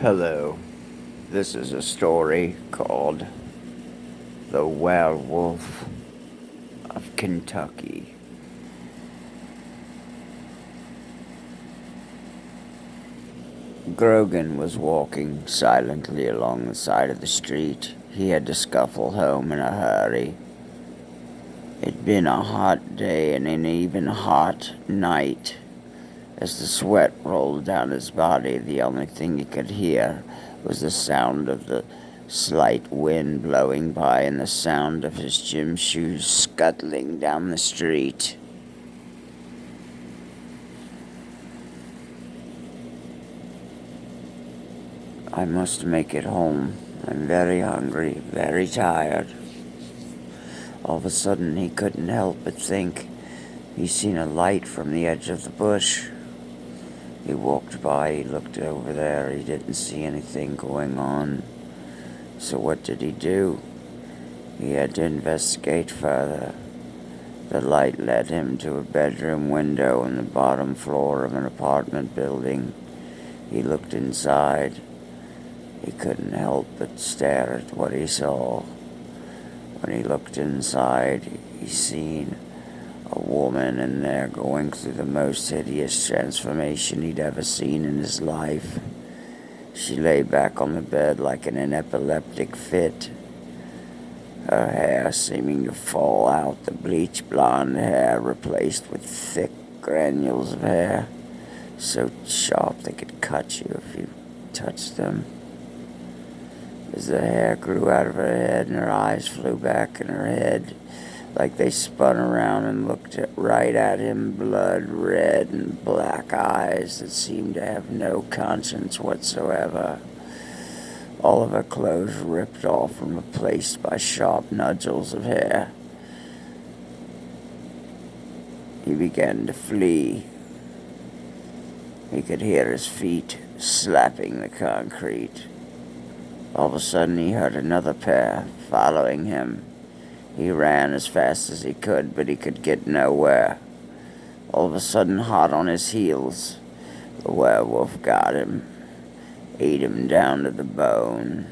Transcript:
Hello, this is a story called The Werewolf of Kentucky. Grogan was walking silently along the side of the street. He had to scuffle home in a hurry. It'd been a hot day and an even hot night. As the sweat rolled down his body, the only thing he could hear was the sound of the slight wind blowing by and the sound of his gym shoes scuttling down the street. I must make it home. I'm very hungry, very tired. All of a sudden, he couldn't help but think he seen a light from the edge of the bush. He walked by, he looked over there, he didn't see anything going on. So what did he do? He had to investigate further. The light led him to a bedroom window on the bottom floor of an apartment building. He looked inside. He couldn't help but stare at what he saw. When he looked inside, he seen a woman in there going through the most hideous transformation he'd ever seen in his life. She lay back on the bed like in an epileptic fit, her hair seeming to fall out, the bleach blonde hair replaced with thick granules of hair, so sharp they could cut you if you touched them. As the hair grew out of her head and her eyes flew back in her head, like they spun around and looked right at him, blood red and black eyes that seemed to have no conscience whatsoever. All of her clothes ripped off and replaced by sharp nodules of hair. He began to flee. He could hear his feet slapping the concrete. All of a sudden he heard another pair following him. He ran as fast as he could, but he could get nowhere. All of a sudden, hot on his heels, the werewolf got him, ate him down to the bone.